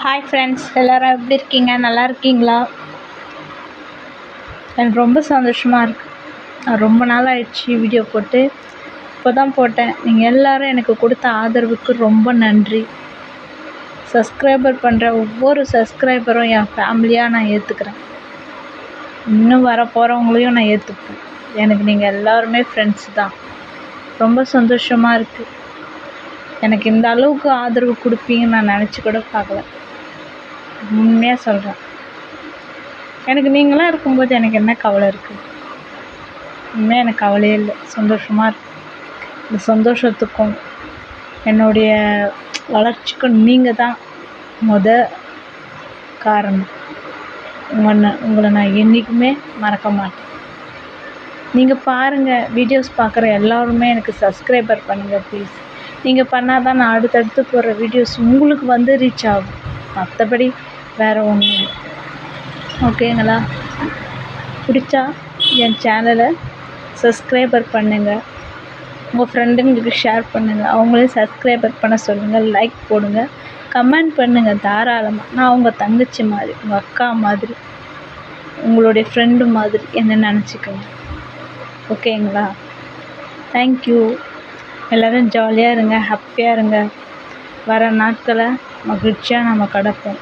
Hi friends, எல்லோரும் எப்படி இருக்கீங்க? நல்லா இருக்கீங்களா? எனக்கு ரொம்ப சந்தோஷமாக இருக்குது. நான் ரொம்ப நாள் ஆயிடுச்சு வீடியோ போட்டு. இப்போ தான் போட்டேன். நீங்கள் எல்லோரும் எனக்கு கொடுத்த ஆதரவுக்கு ரொம்ப நன்றி. சப்ஸ்கிரைபர் பண்ணுற ஒவ்வொரு சப்ஸ்கிரைபரும் என் ஃபேமிலியாக நான் ஏற்றுக்கிறேன். இன்னும் வர போகிறவங்களையும் நான் ஏற்றுப்பேன். எனக்கு நீங்கள் எல்லாருமே ஃப்ரெண்ட்ஸ் தான். ரொம்ப சந்தோஷமாக இருக்குது. எனக்கு இந்த அளவுக்கு ஆதரவு கொடுப்பீங்கன்னு நான் நினச்சி கூட பார்க்கல. உண்மையாக சொல்கிறேன். எனக்கு நீங்களாம் இருக்கும்போது எனக்கு என்ன கவலை இருக்குது? உண்மையாக எனக்கு கவலையே இல்லை. சந்தோஷமாக இருக்குது. இந்த சந்தோஷத்துக்கும் என்னுடைய வளர்ச்சிக்கும் நீங்கள் தான் காரணம். உங்களை நான் என்றைக்குமே மறக்க மாட்டேன். நீங்கள் பாருங்கள், வீடியோஸ் பார்க்குற எல்லோருமே எனக்கு சப்ஸ்கிரைபர் பண்ணுங்கள் ப்ளீஸ். நீங்கள் பண்ணால் தான் நான் அடுத்தடுத்து போடுற வீடியோஸ் உங்களுக்கு வந்து ரீச் ஆகும். மற்றபடி வேறு ஒன்றும் இல்லை. ஓகேங்களா? பிடிச்சா என் சேனலை சப்ஸ்கிரைபர் பண்ணுங்கள். உங்கள் ஃப்ரெண்டுங்களுக்கு ஷேர் பண்ணுங்கள். அவங்களையும் சப்ஸ்கிரைபர் பண்ண சொல்லுங்கள். லைக் போடுங்க, கமெண்ட் பண்ணுங்கள் தாராளமாக. நான் உங்கள் தங்கச்சி மாதிரி, உங்கள் அக்கா மாதிரி, உங்களுடைய ஃப்ரெண்டு மாதிரி என்ன நினச்சிக்கோங்க. ஓகேங்களா? தேங்க்யூ. எல்லோரும் ஜாலியாக இருங்க, ஹாப்பியாக இருங்க. வர நாட்களை மகிழ்ச்சியாக நம்ம கடப்போம்.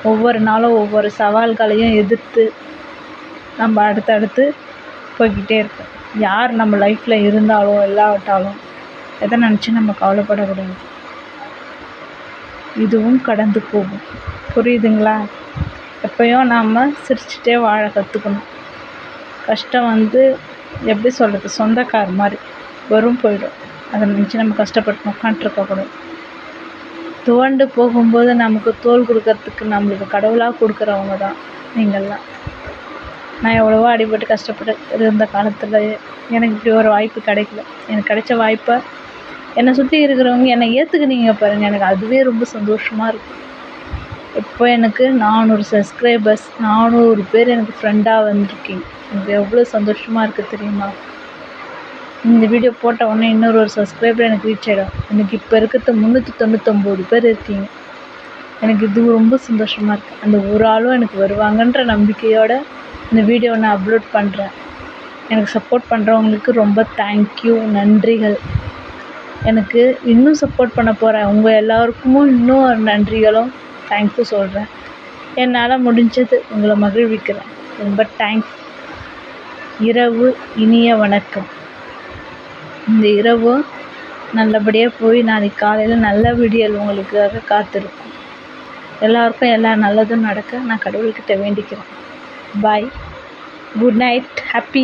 ஒவ்வொரு நாளும் ஒவ்வொரு சவால்களையும் எதிர்த்து நம்ம அடுத்தடுத்து போய்கிட்டே இருப்போம். யார் நம்ம லைஃப்பில் இருந்தாலும் இல்லாவிட்டாலும் எதை நினச்சி நம்ம கவலைப்படக்கூடாது. இதுவும் கடந்து போகும். புரியுதுங்களா? எப்பயும் நாம் சிரிச்சிட்டே வாழ கற்றுக்கணும். கஷ்டம் எப்படி சொல்கிறது, சொந்தக்கார மாதிரி வரும் போயிடும். அதை நினச்சி நம்ம கஷ்டப்பட்டு உட்காண்ட்ருக்கக்கூடாது. துவண்டு போகும்போது நமக்கு தோள் கொடுக்கறதுக்கு நம்மளுக்கு கடவுளாக கொடுக்குறவங்க தான் நீங்கள்லாம். நான் எவ்வளவோ அடிபட்டு கஷ்டப்பட்டு இருந்த காலத்தில் எனக்கு இப்படி ஒரு வாய்ப்பு கிடைக்கல. எனக்கு கிடைச்ச வாய்ப்பை என்னை சுற்றி இருக்கிறவங்க என்னை ஏற்றுக்குனீங்க பாருங்கள். எனக்கு அதுவே ரொம்ப சந்தோஷமாக இருக்குது. இப்போ எனக்கு 400 சப்ஸ்கிரைபர்ஸ், 400 பேர் எனக்கு ஃப்ரெண்டாக வந்திருக்கீங்க. எனக்கு எவ்வளோ சந்தோஷமாக இருக்குது தெரியுமா? இந்த வீடியோ போட்ட உடனே இன்னொரு சப்ஸ்கிரைபர் எனக்கு ரீச் ஆகிடும். எனக்கு இப்போ இருக்கிறது 399 பேர் இருக்கீங்க. எனக்கு இது ரொம்ப சந்தோஷமாக இருக்குது. அந்த ஒரு ஆளும் எனக்கு வருவாங்கன்ற நம்பிக்கையோடு இந்த வீடியோவை நான் அப்லோட் பண்ணுறேன். எனக்கு சப்போர்ட் பண்ணுறவங்களுக்கு ரொம்ப தேங்க்யூ, நன்றிகள். எனக்கு இன்னும் சப்போர்ட் பண்ண போகிறேன் உங்கள் எல்லாருக்கும் இன்னும் ஒரு நன்றிகளும் தேங்க்யூ சொல்கிறேன். என்னால் முடிஞ்சது உங்களை மகிழ்விக்கிறேன். ரொம்ப தேங்க்ஸ். இரவு இனிய வணக்கம். இந்த இரவு நல்லபடியாக போய் நாளைக்கு காலையில் நல்ல விடியல் உங்களுக்காக காத்திருக்கும். எல்லாருக்கும் எல்லா நல்லதும் நடக்க நான் கடவுள்கிட்ட வேண்டிக்கிறேன். பாய், குட் நைட், ஹாப்பி.